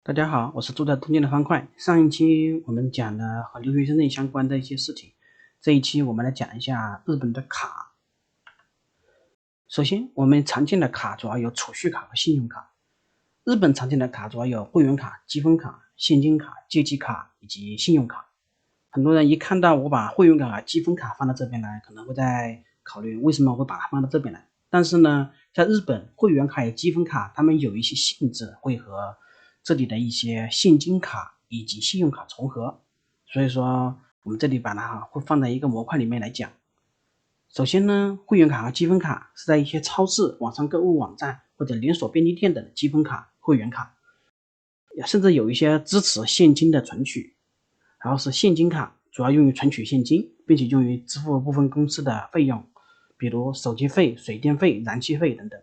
大家好，我是住在东京的方块。上一期我们讲了和留学生证相关的一些事情，这一期我们来讲一下日本的卡。首先，我们常见的卡主要有储蓄卡和信用卡。日本常见的卡主要有会员卡、积分卡、现金卡、借记卡以及信用卡。很多人一看到我把会员卡和积分卡放到这边来，可能会在考虑为什么会把它放到这边来。但是呢，在日本会员卡与积分卡，它们有一些性质会和这里的一些现金卡以及信用卡重合，所以说我们这里把它会放在一个模块里面来讲。首先呢，会员卡和积分卡是在一些超市、网上购物网站或者连锁便利店等的积分卡、会员卡，甚至有一些支持现金的存取。然后是现金卡，主要用于存取现金，并且用于支付部分公司的费用，比如手机费、水电费、燃气费等等。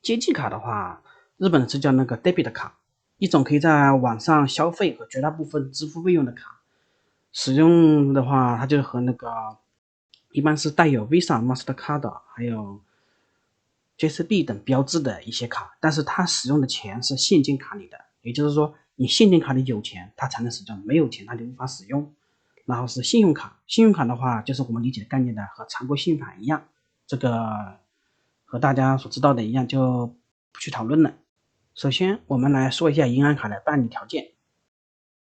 借记卡的话，日本是叫那个 debit 卡，一种可以在网上消费和绝大部分支付费用的卡。使用的话，它就和那个一般是带有 Visa、Mastercard 还有 JCB 等标志的一些卡，但是它使用的钱是现金卡里的，也就是说你现金卡里有钱它才能使用，没有钱它就无法使用。然后是信用卡，信用卡的话就是我们理解的概念的和常规信用卡一样，这个和大家所知道的一样，就不去讨论了。首先我们来说一下银行卡的办理条件。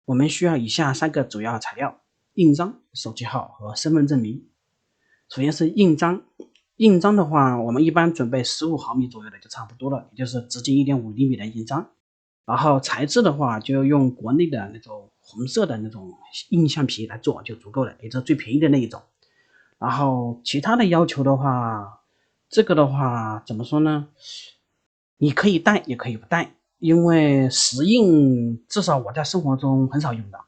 我们需要以下3个主要材料：印章、手机号和身份证明。首先是印章，印章的话我们一般准备15毫米左右的就差不多了，也就是直径 1.5 厘米的印章。然后材质的话就用国内的那种红色的那种印橡皮来做就足够了，也就是最便宜的那一种。然后其他的要求的话，这个的话怎么说呢，你可以带也可以不带，因为石印至少我在生活中很少用的，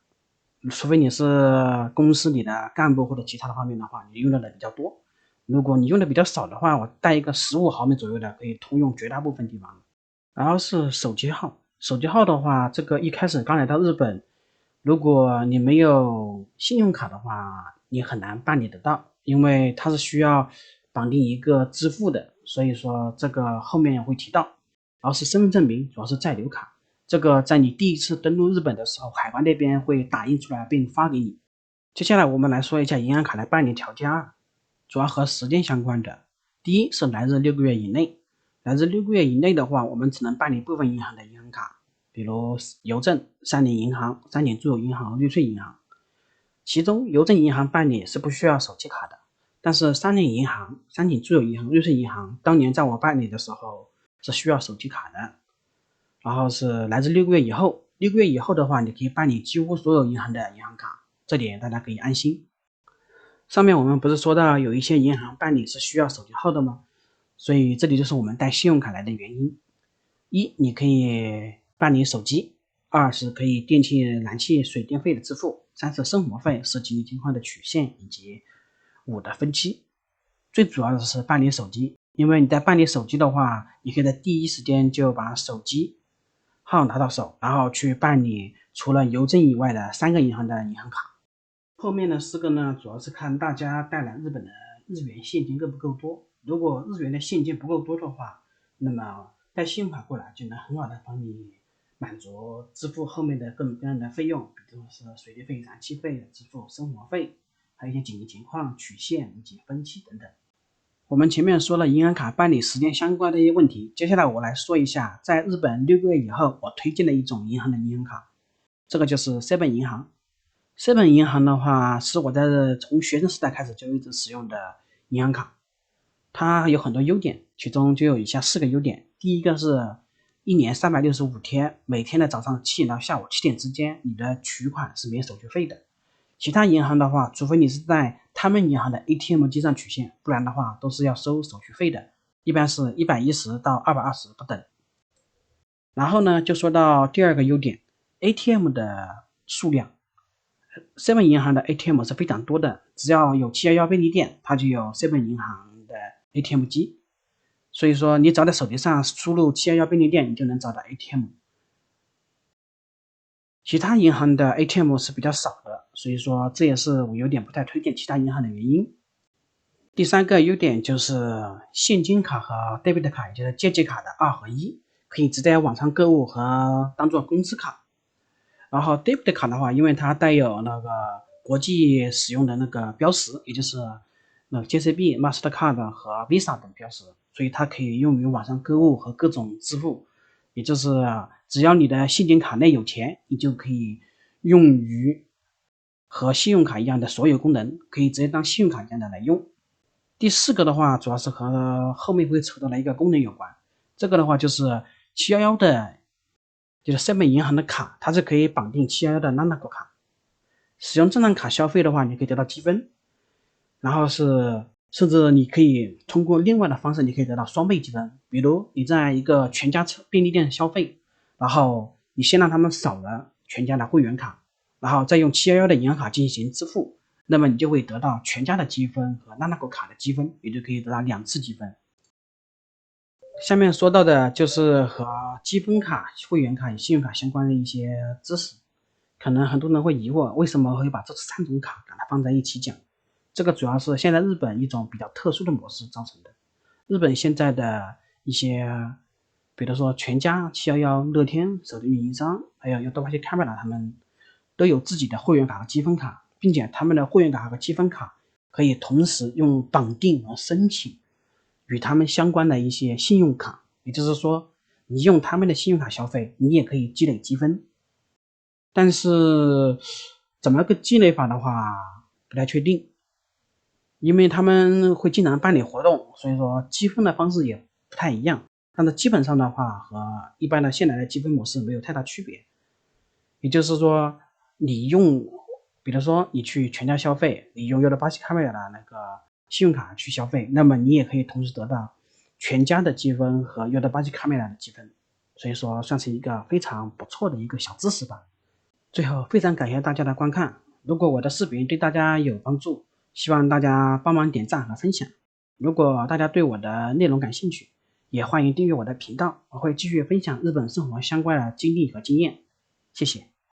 除非你是公司里的干部或者其他的方面的话，你用的比较多。如果你用的比较少的话，我带一个15毫米左右的可以通用绝大部分地方。然后是手机号，手机号的话，这个一开始刚来到日本，如果你没有信用卡的话，你很难办理得到，因为它是需要绑定一个支付的，所以说这个后面会提到。然后是身份证明，主要是在留卡，这个在你第一次登陆日本的时候，海关那边会打印出来并发给你。接下来我们来说一下银行卡的办理条件2，主要和时间相关的。第一是来日6个月以内，来自6个月以内的话，我们只能办理部分银行的银行卡，比如邮政、三菱银行、三井住友银行、瑞穗银行。其中邮政银行办理是不需要手机卡的，但是三菱银行、三井住友银行、瑞穗银行当年在我办理的时候是需要手机卡的。然后是来自6个月以后，6个月以后的话，你可以办理几乎所有银行的银行卡，这点大家可以安心。上面我们不是说到有一些银行办理是需要手机号的吗？所以这里就是我们带信用卡来的原因。一，你可以办理手机；二是可以电器、燃气、水电费的支付；三是生活费，是紧急情况的取现，以及5的分期。最主要的是办理手机，因为你在办理手机的话，你可以在第一时间就把手机号拿到手，然后去办理除了邮政以外的3个银行的银行卡。后面的4个呢，主要是看大家带来日本的日元现金够不够多。如果日元的现金不够多的话，那么带信用卡过来就能很好的帮你满足支付后面的各种各样的费用，比如是水电费、燃气费的支付、生活费，还有一些紧急情况取现以及分期等等。我们前面说了银行卡办理时间相关的一些问题，接下来我来说一下在日本6个月以后我推荐的一种银行的银行卡，这个就是 Seven 银行。Seven 银行的话是我在从学生时代开始就一直使用的银行卡，它有很多优点，其中就有以下4个优点。第一个是1年365天，每天的早上7点到下午7点之间，你的取款是免手续费的。其他银行的话，除非你是在他们银行的 ATM 机上取现，不然的话都是要收手续费的，一般是110到220不等。然后呢，就说到第二个优点 ，ATM 的数量。Seven 银行的 ATM 是非常多的，只要有711便利店，它就有 Seven 银行的 ATM 机。所以说你只要在手机上输入711便利店，你就能找到 ATM。其他银行的 ATM 是比较少的，所以说这也是我有点不太推荐其他银行的原因。第3个优点就是现金卡和 debit 卡，也就是借记卡的2合1，可以直接网上购物和当做工资卡。然后 debit 卡的话，因为它带有那个国际使用的那个标识，也就是那 JCB、Mastercard 和 Visa 等标识，所以它可以用于网上购物和各种支付。也就是只要你的信金卡内有钱，你就可以用于和信用卡一样的所有功能，可以直接当信用卡一样的来用。第4个的话，主要是和后面会扯到的一个功能有关。这个的话就是711的，就是7-Eleven银行的卡，它是可以绑定711的 Nanaco 卡。使用这张卡消费的话，你可以得到积分，然后甚至你可以通过另外的方式，你可以得到双倍积分。比如你在一个全家便利店消费，然后你先让他们扫了全家的会员卡，然后再用711的银行卡进行支付，那么你就会得到全家的积分和 Nanaco 卡的积分，也就可以得到2次积分。下面说到的就是和积分卡、会员卡与信用卡相关的一些知识。可能很多人会疑惑，为什么会把这3种卡给它放在一起讲？这个主要是现在日本一种比较特殊的模式造成的。日本现在的一些，比如说全家、711、乐天、手机运营商，还有Yodobashi Camera，他们都有自己的会员卡和积分卡，并且他们的会员卡和积分卡可以同时用绑定和申请与他们相关的一些信用卡，也就是说，你用他们的信用卡消费，你也可以积累积分。但是怎么个积累法的话，不太确定，因为他们会经常办理活动，所以说积分的方式也不太一样。但是基本上的话，和一般的现在的积分模式没有太大区别。也就是说，你用，比如说你去全家消费，你用Yodobashi Camera的那个信用卡去消费，那么你也可以同时得到全家的积分和Yodobashi Camera的积分，所以说算是一个非常不错的一个小知识吧。最后非常感谢大家的观看，如果我的视频对大家有帮助，希望大家帮忙点赞和分享。如果大家对我的内容感兴趣，也欢迎订阅我的频道，我会继续分享日本生活相关的经历和经验。谢谢。